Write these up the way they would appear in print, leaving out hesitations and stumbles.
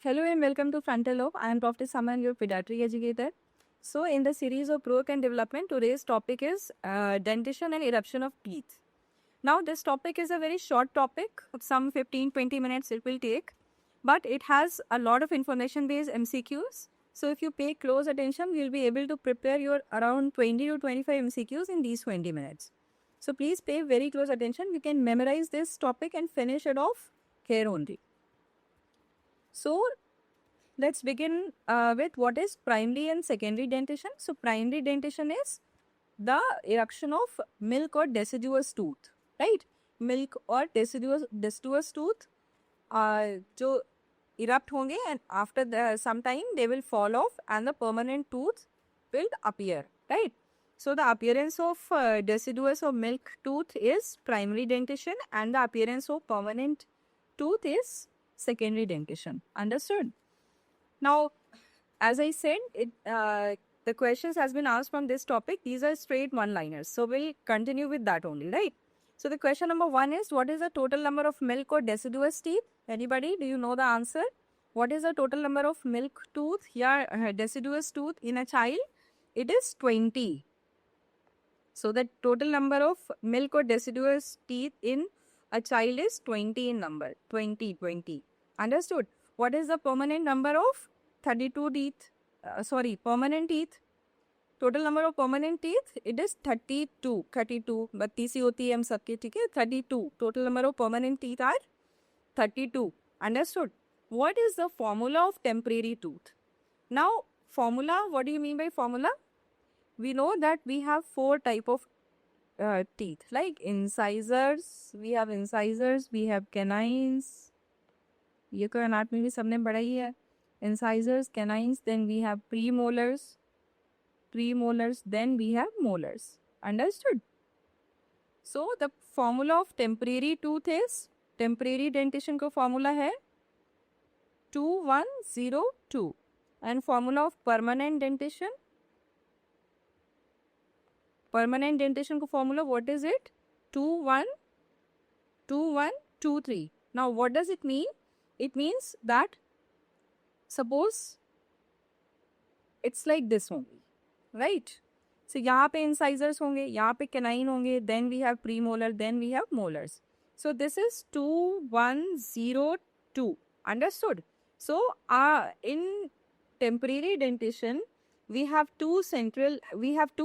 Hello and welcome to Frontal Lobe. I am Dr. Saman, your pediatric educator. So, in the series of growth and development, today's topic is dentition and eruption of teeth. Now, this topic is a very short topic, some 15-20 minutes it will take, but it has a lot of information based MCQs. So, if you pay close attention, you'll be able to prepare your around 20 to 25 MCQs in these 20 minutes. So, please pay very close attention. You can memorize this topic and finish it off here only. So, let's begin with what is primary and secondary dentition. So, primary dentition is the eruption of milk or deciduous tooth, right? Milk or deciduous tooth जो erupt होंगे and after some time they will fall off and the permanent tooth will appear, right? So, the appearance of deciduous or milk tooth is primary dentition and the appearance of permanent tooth is secondary dentition. Understood? Now, as I said, the questions has been asked from this topic. These are straight one-liners. So, we'll continue with that only, right? So, the question number 1 is, what is the total number of milk or deciduous teeth? Anybody? Do you know the answer? What is the total number of milk tooth? Yeah, deciduous tooth in a child? It is 20. So, the total number of milk or deciduous teeth in a child is 20 in number. 20. Understood? What is the permanent number of 32 teeth? Permanent teeth. Total number of permanent teeth, it is 32. 32. बत्तीस ही होती है हम सबके, ठीक है? 32. Total number of permanent teeth are 32. Understood? What is the formula of temporary tooth? Now, formula, what do you mean by formula? We know that we have 4 type of teeth, like incisors. We have incisors, we have canines. ये कोई anatomy भी सबने पढ़ा ही है. Incisors, canines, then we have premolars, then we have molars. Understood? So, the formula of temporary tooth is, temporary dentition का formula है 2102 and formula of permanent dentition का formula, what is it? 2123. Now, what does it mean? It means that suppose it's like this only, right? So, यहाँ पे incisors होंगे, यहाँ पे canine होंगे, then we have premolar, then we have molars. So, this is 2102. Understood? So, in temporary dentition, we have two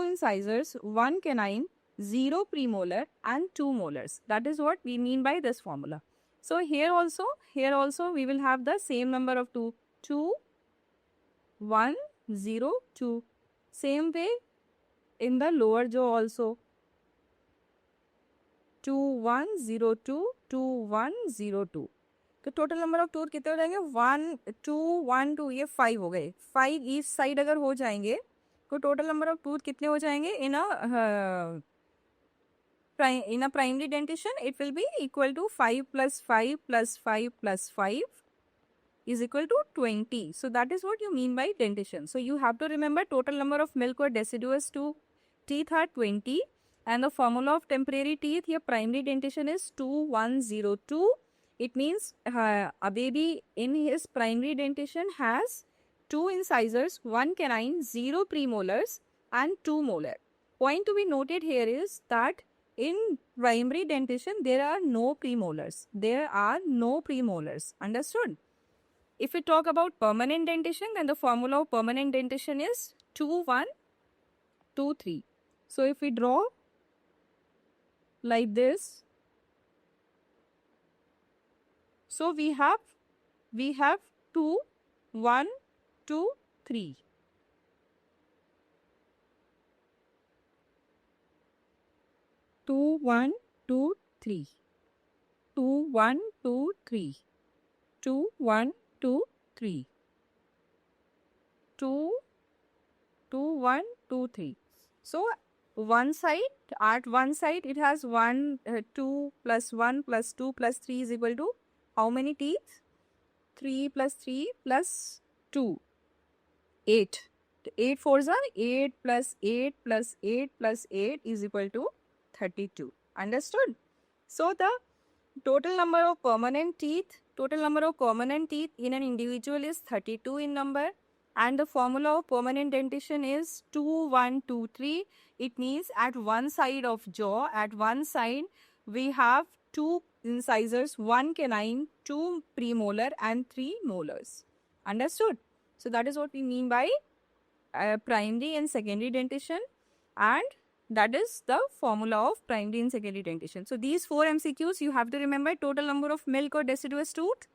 incisors, 1 canine, 0 premolar and 2 molars. That is what we mean by this formula. So, here also we will have the same number of 2, 1, 0, 2. Same way in the lower jaw also. 2102, 2102. तो total number of tooth कितने हो जाएंगे? 1, 2, 1, 2, ये 5 हो गए. 5 each side अगर हो जाएंगे तो टोटल नंबर ऑफ टूथ कितने हो जाएंगे? इन a primary dentition, it will be equal to 5 plus 5 plus 5 plus 5 is equal to 20. So, that is what you mean by dentition. So, you have to remember total number of milk or deciduous teeth are 20 and the formula of temporary teeth, your primary dentition is 2102. It means a baby in his primary dentition has 2 incisors, 1 canine, 0 premolars and 2 molar. Point to be noted here is that in primary dentition, there are no premolars. Understood? If we talk about permanent dentition, then the formula of permanent dentition is 2123. So, if we draw like this, so we have 2, 1, 2, 3. Two, 1, 2, 3. 2, 1, 2, 3. 2, 1, 2, 3. 2, 1, 2, 3. So, at one side it has 1, 2 plus 1 plus 2 plus 3 is equal to how many teeth? 3 plus 3 plus 2. 8. 8 fours are 8 plus 8 plus 8 plus 8 is equal to 32. Understood? So, the total number of permanent teeth Total number of permanent teeth in an individual is 32 in number. And the formula of permanent dentition is 2123. It means at one side of jaw, at one side, we have two incisors, one canine, two premolar, and three molars. Understood? So that is what we mean by primary and secondary dentition, and that is the formula of primary and secondary dentition. So these 4 MCQs you have to remember. Total number of milk or deciduous tooth,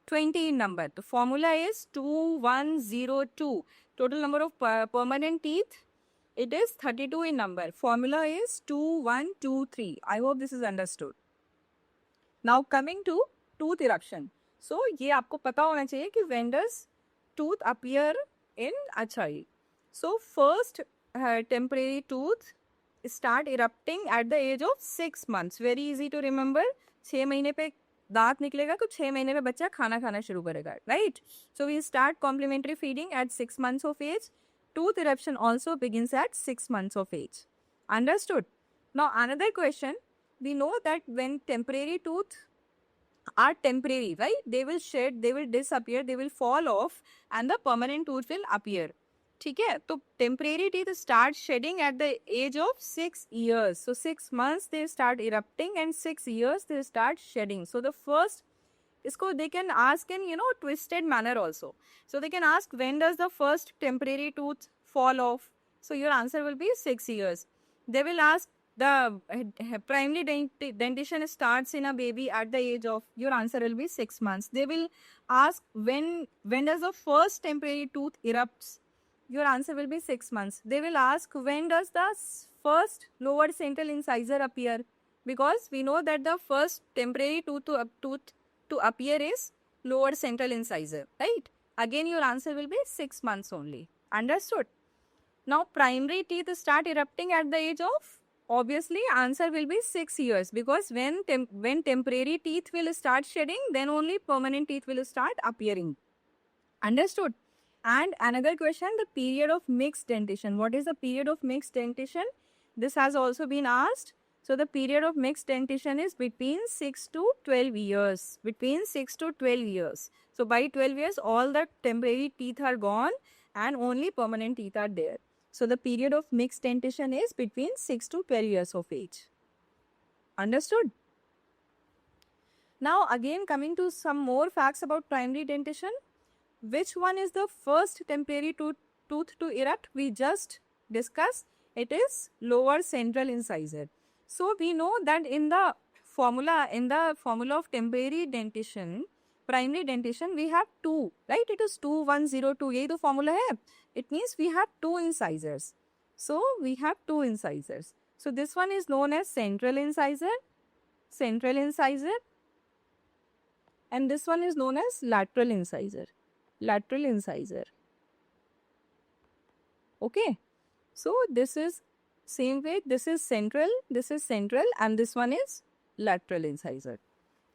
20 in number. The formula is 2102. Total number of permanent teeth, it is 32 in number. Formula is 2123. I hope this is understood. Now coming to tooth eruption. So ये आपको पता होना चाहिए कि when does tooth appear in achai. So first temporary tooth start erupting at the age of 6 months. Very easy to remember. 6 महीने पे दांत निकलेगा तो 6 महीने में बच्चा खाना खाना शुरू करेगा, right? So we start complementary feeding at 6 months of age. Tooth eruption also begins at 6 months of age. Understood? Now another question. We know that when temporary tooth are temporary, right? They will shed, they will disappear, they will fall off, and the permanent tooth will appear. ठीक है, तो temporary teeth start shedding at the age of 6 years. So 6 months they start erupting and 6 years they start shedding. So the first, इसको they can ask in twisted manner also. So they can ask when does the first temporary tooth fall off. So your answer will be 6 years. They will ask the primary dentition starts in a baby at the age of, your answer will be 6 months. They will ask when does the first temporary tooth erupts. Your answer will be 6 months. They will ask when does the first lower central incisor appear, because we know that the first temporary tooth to appear is lower central incisor, right? Again your answer will be 6 months only. Understood? Now primary teeth start erupting at the age of, obviously answer will be 6 years, because when temporary teeth will start shedding, then only permanent teeth will start appearing. Understood? And another question, the period of mixed dentition. What is the period of mixed dentition? This has also been asked. So the period of mixed dentition is between 6 to 12 years. Between 6 to 12 years. So by 12 years, all the temporary teeth are gone and only permanent teeth are there. So the period of mixed dentition is between 6 to 12 years of age. Understood? Now again coming to some more facts about primary dentition. Which one is the first temporary tooth to erupt? We just discussed. It is lower central incisor. So we know that in the formula of temporary dentition, primary dentition, we have two, right? It is 2102. यही तो formula है. It means we have two incisors. So we have two incisors. So this one is known as central incisor, and this one is known as lateral incisor. Okay. So this is same way. This is central, and this one is lateral incisor.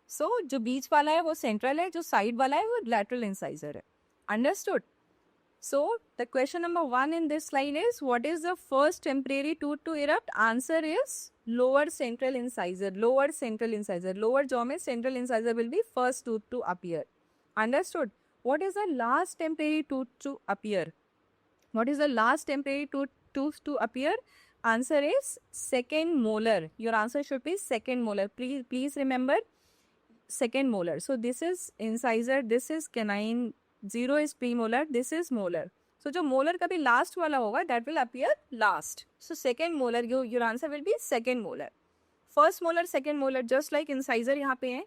So जो बीच वाला है वो central है, जो side वाला है वो lateral incisor है. Understood? So the question number 1 in this slide is, what is the first temporary tooth to erupt? Answer is lower central incisor. Lower jaw में central incisor will be first tooth to appear. Understood? What is the last temporary tooth to appear? To appear? Answer is second molar. Your answer should be second molar. Please remember second molar. So this is incisor, this is canine, 0 is premolar, this is molar. So जो molar का भी last वाला होगा, that will appear last. So second molar, your answer will be second molar. First molar, second molar, just like incisor यहाँ पे है,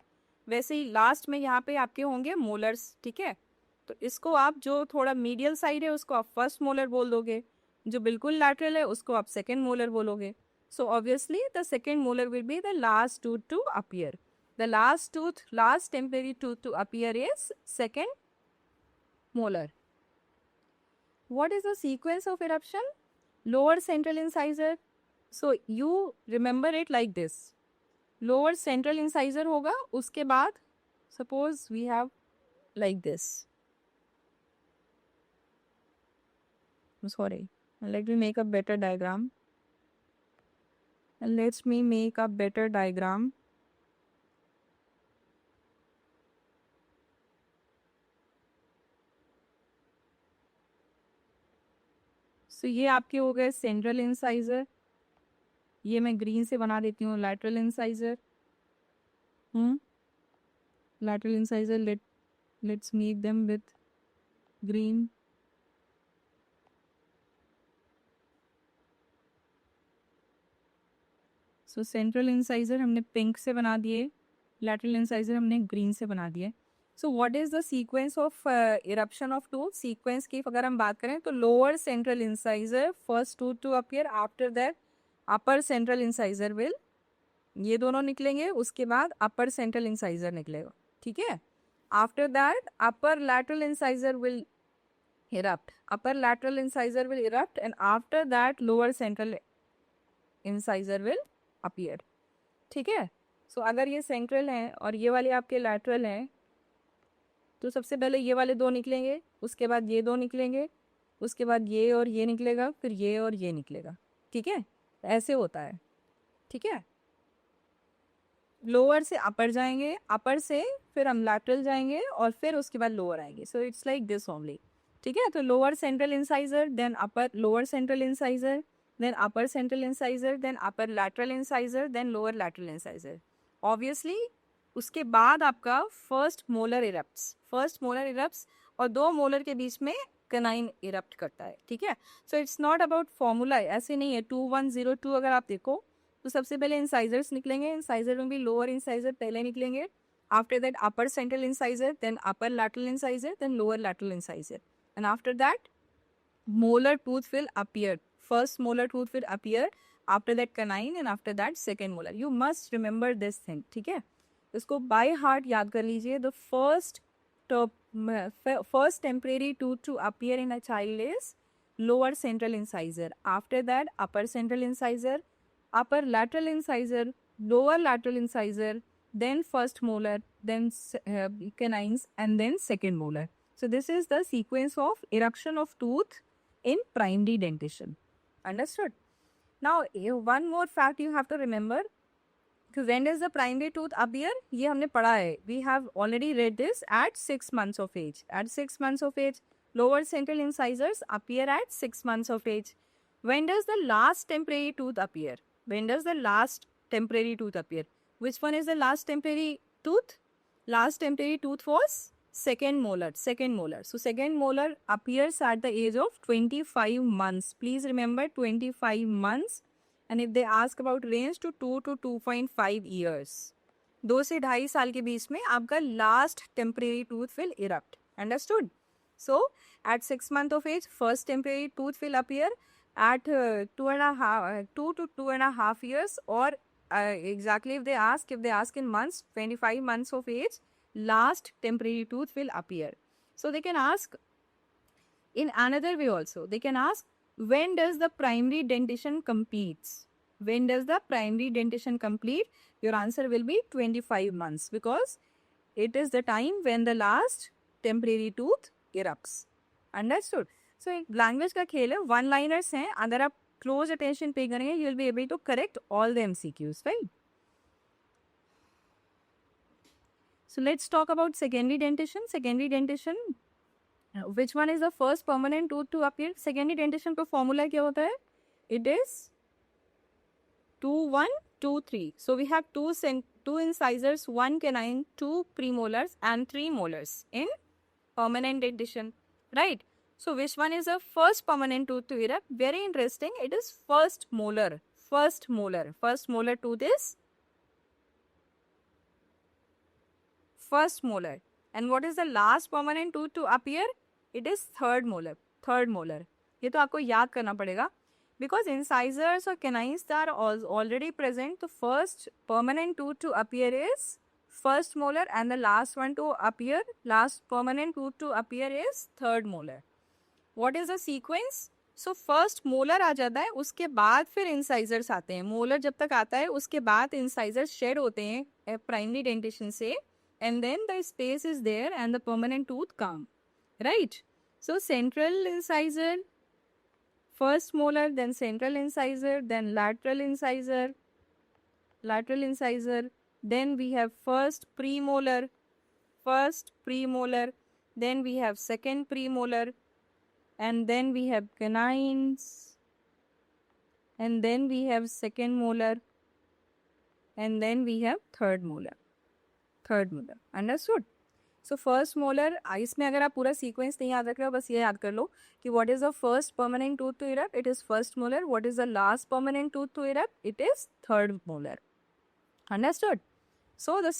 वैसे ही last में यहाँ पे आपके होंगे मोलर्स. ठीक है, तो इसको आप जो थोड़ा मीडियल साइड है उसको आप फर्स्ट मोलर बोल दोगे, जो बिल्कुल लैटरल है उसको आप सेकेंड मोलर बोलोगे. So obviously the second molar will be the last tooth to appear. The last temporary tooth to appear is second molar. What is the sequence of eruption? Lower central incisor. So you remember it like this. Lower central incisor होगा, उसके बाद suppose we have like this. I'm sorry. Let me make a better diagram. सो ये आपके हो गए central incisor, ये मैं green से बना देती हूँ lateral incisor. Lateral incisor, let's make them with green. So central incisor हमने पिंक से बना दिए, lateral incisor हमने ग्रीन से बना दिए. So what is the sequence of eruption of tooth? Sequence की अगर हम बात करें तो lower central incisor first tooth to appear, after that upper central incisor will, ये दोनों निकलेंगे, उसके बाद upper central incisor निकलेगा. ठीक है. After that upper lateral incisor will erupt. Upper lateral incisor will erupt and after that lower central incisor will appear. ठीक है. सो अगर ये सेंट्रल है और ये वाले आपके लैटरल हैं तो सबसे पहले ये वाले दो निकलेंगे, उसके बाद ये दो निकलेंगे, उसके बाद ये और ये निकलेगा, फिर ये और ये निकलेगा. ठीक है. ऐसे होता है. ठीक है. लोअर से अपर जाएंगे, अपर से फिर हम लैटरल जाएंगे और फिर उसके बाद लोअर आएंगे. So it's like this only. ठीक है. तो lower central incisor, then upper lower central incisor, then upper central incisor, then upper lateral incisor, then lower lateral incisor. Obviously उसके बाद आपका first molar erupts, first molar erupts और दो molar के बीच में कनाइन इरप्ट करता है. ठीक है. So it's not about formula, ऐसे नहीं है 2102. अगर आप देखो तो सबसे पहले इंसाइजर्स निकलेंगे, इंसाइजर में भी लोअर इंसाइजर पहले निकलेंगे, after that upper central incisor, then upper lateral incisor, then lower lateral incisor, and after that molar tooth will appear. First molar tooth will appear, after that canine, and after that second molar. You must remember this thing. ठीक है. इसको by heart याद कर लीजिए. The first temporary tooth to appear in a child is lower central incisor. After that upper central incisor, upper lateral incisor, lower lateral incisor, then first molar, then canines, and then second molar. So this is the sequence of eruption of tooth in primary dentition. Understood? Now one more fact you have to remember. When does the primary tooth appear? ये हमने पढ़ा है. We have already read this at 6 months of age. At 6 months of age, lower central incisors appear at 6 months of age. When does the last temporary tooth appear? When does the last temporary tooth appear? Which one is the last temporary tooth? Last temporary tooth was second molar. Second molar. So second molar appears at the age of 25 months. Please remember 25 months. And if they ask about range to 2 to 2.5 years. 2 से 2.5 साल के बीच में आपका last temporary tooth will erupt. Understood? So at 6 months of age, first temporary tooth will appear. At 2 to 2.5 years, or exactly if they ask in months, 25 months of age, last temporary tooth will appear. So they can ask in another way also. They can ask, when does the primary dentition completes? When does the primary dentition complete? Your answer will be 25 months because it is the time when the last temporary tooth erupts. Understood? So एक language का खेल है, one liners हैं. अगर आप close attention pay करेंगे, you will be able to correct all the MCQs, right? So let's talk about secondary dentition. Secondary dentition, which one is the first permanent tooth to appear? Secondary dentition का formula क्या होता है? It is 2, 1, 2, 3. So we have two incisors, 1 canine, 2 premolars and 3 molars in permanent dentition, right? So which one is the first permanent tooth to erupt? Very interesting. It is first molar. First molar. First molar tooth is first molar. And what is the last permanent tooth to appear? It is third molar. Third molar. ये तो आपको याद करना पड़ेगा. Because incisors or canines that are already present, the first permanent tooth to appear is first molar and the last one to appear, last permanent tooth to appear is third molar. What is the sequence? So first molar आ जाता है, उसके बाद फिर incisors आते हैं. Molar जब तक आता है, उसके बाद incisors shed होते हैं primary dentition से, and then the space is there and the permanent tooth come. Right? So central incisor, first molar, then central incisor, then lateral incisor, then we have first premolar, then we have second premolar, and then we have canines, and then we have second molar, and then we have third molar. Understood? So first molar, इसमें अगर आप पूरा sequence नहीं याद रख रहे हो, बस ये याद कर लो कि what is the first permanent tooth to erupt? It is first molar. What is the last permanent tooth to erupt? It is third molar. Understood? So the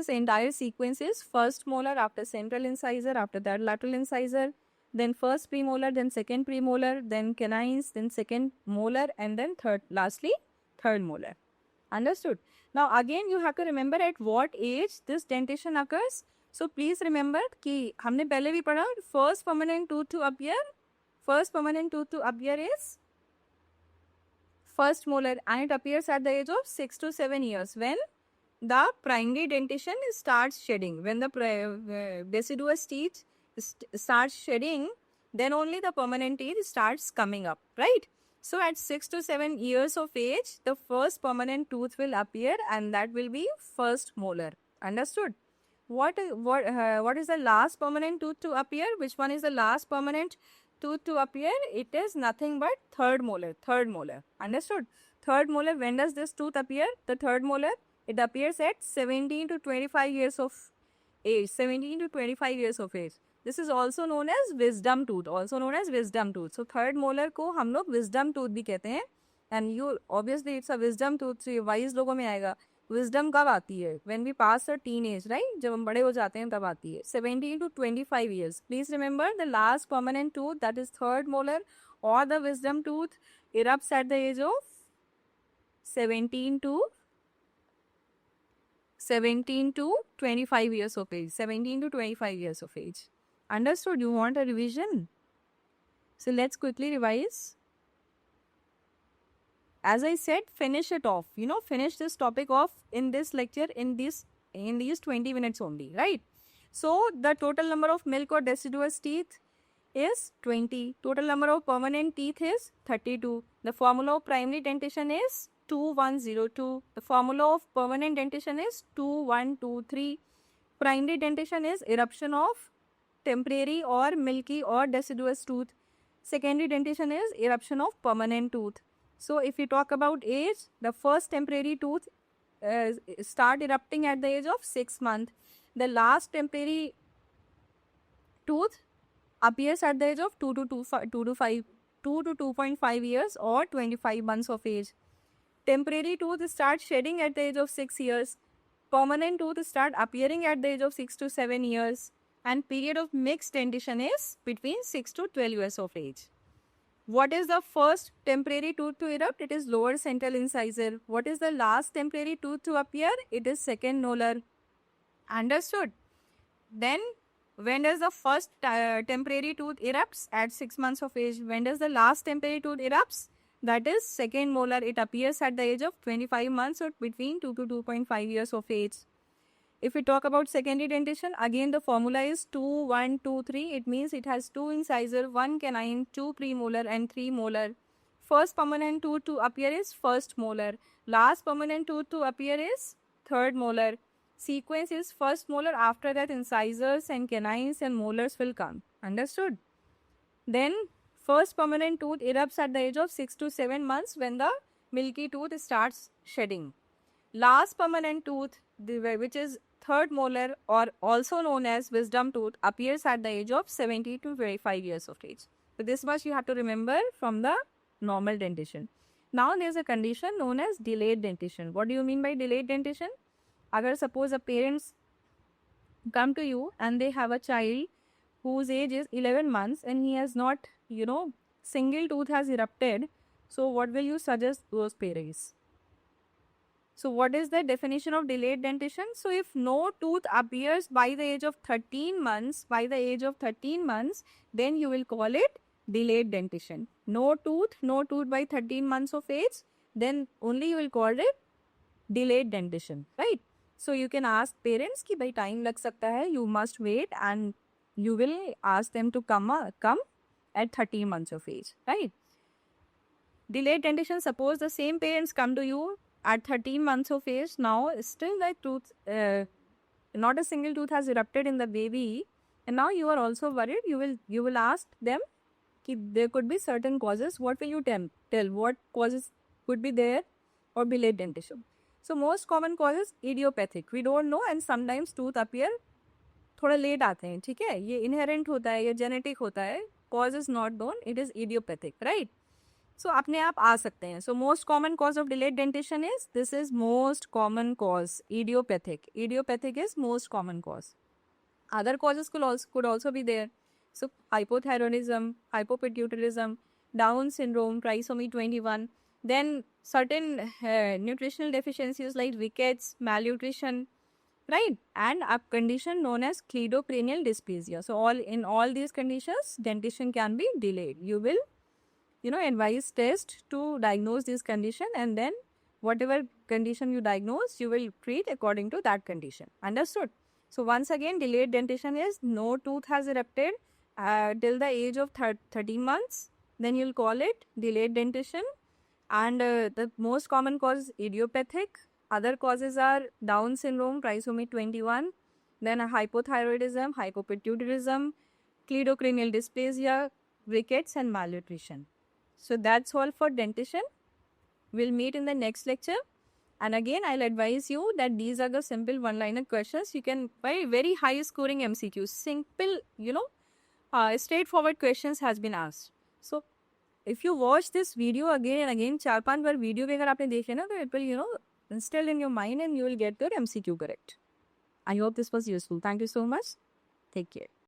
entire sequence is first molar, after central incisor, after that lateral incisor, then first premolar, then second premolar, then canines, then second molar, and then lastly third molar. Understood? Now again you have to remember at what age this dentition occurs. So please remember कि हमने पहले भी पढ़ा first permanent tooth to appear is first molar, and it appears at the age of 6 to 7 years when the primary dentition starts shedding. When the deciduous teeth starts shedding, then only the permanent teeth starts coming up, right? So at 6 to 7 years of age, the first permanent tooth will appear, and that will be first molar. Understood? What is the last permanent tooth to appear? Which one is the last permanent tooth to appear? It is nothing but third molar. Understood? Third molar, when does this tooth appear? The third molar, it appears at 17 to 25 years of age. This is also known as wisdom tooth. So third molar को हम लोग wisdom tooth भी कहते हैं. And you obviously it's a wisdom tooth. So ये wise लोगों में आएगा. Wisdom कब आती है? When we pass a teenage, right? जब हम बड़े हो जाते हैं तब आती है. 17 to 25 years. Please remember the last permanent tooth, that is third molar or the wisdom tooth, erupts at the age of 17 to 25 years of age. Understood? You want a revision? So let's quickly revise. As I said, finish it off. Finish this topic off in this lecture in these 20 minutes only, right? So the total number of milk or deciduous teeth is 20. Total number of permanent teeth is 32. The formula of primary dentition is 2102. The formula of permanent dentition is 2123. Primary dentition is eruption of temporary or milky or deciduous tooth. Secondary dentition is eruption of permanent tooth. So if we talk about age, the first temporary tooth start erupting at the age of 6 months. The last temporary tooth appears at the age of 2 to 2.5 years or 25 months of age. Temporary tooth start shedding at the age of 6 years. Permanent tooth start appearing at the age of 6 to 7 years. And period of mixed dentition is between 6 to 12 years of age. What is the first temporary tooth to erupt? It is lower central incisor. What is the last temporary tooth to appear? It is second molar. Understood? Then, when does the first temporary tooth erupts? At 6 months of age. When does the last temporary tooth erupts? That is second molar. It appears at the age of 25 months or between 2 to 2.5 years of age. If we talk about secondary dentition, again the formula is 2, 1, 2, 3. It means it has 2 incisor, 1 canine, 2 premolar and 3 molar. First permanent tooth to appear is first molar. Last permanent tooth to appear is third molar. Sequence is first molar, after that incisors and canines and molars will come. Understood? Then first permanent tooth erupts at the age of 6 to 7 months when the milky tooth starts shedding. Last permanent tooth, which is third molar or also known as wisdom tooth, appears at the age of 70 to 25 years of age. So this much you have to remember from the normal dentition. Now there is a condition known as delayed dentition. What do you mean by delayed dentition? Agar suppose a parents come to you and they have a child whose age is 11 months and he has not, single tooth has erupted. So what will you suggest those parents? So what is the definition of delayed dentition? So if no tooth appears by the age of 13 months, then you will call it delayed dentition. No tooth by 13 months of age, then only you will call it delayed dentition, right? So you can ask parents कि भाई time लग सकता है, you must wait, and you will ask them to come at 13 months of age, right? Delayed dentition, suppose the same parents come to you at 13 months of age. Now still the tooth, not a single tooth has erupted in the baby, and now you are also worried. You will ask them कि there could be certain causes. What will you tell? What causes could be there or be late dentition? So most common causes idiopathic. We don't know and sometimes tooth appear थोड़ा late आते हैं, ठीक है, ये inherent होता है, ये genetic होता है, cause is not known, it is idiopathic, right. So अपने आप आ सकते हैं. So most common cause of delayed dentition is, this is most common cause, idiopathic. Idiopathic is most common cause. Other causes could also be there. So hypothyroidism, hypopituitarism, Down syndrome, trisomy 21. Then certain nutritional deficiencies like rickets, malnutrition, right? And a condition known as cleidocranial dysplasia. So in all these conditions, dentition can be delayed. You will, advise test to diagnose this condition, and then whatever condition you diagnose, you will treat according to that condition. Understood? So once again, delayed dentition is no tooth has erupted till the age of 13 months. Then you'll call it delayed dentition. And the most common cause is idiopathic. Other causes are Down syndrome, trisomy 21. Then hypothyroidism, hypopituitarism, cleidocranial dysplasia, rickets, and malnutrition. So that's all for dentition. We'll meet in the next lecture. And again, I'll advise you that these are the simple one-liner questions. You can very high scoring MCQs. Simple, straightforward questions has been asked. So if you watch this video again and again, 4-5 bar video भी अगर आपने देखे ना, तो it will, instill in your mind and you will get your MCQ correct. I hope this was useful. Thank you so much. Take care.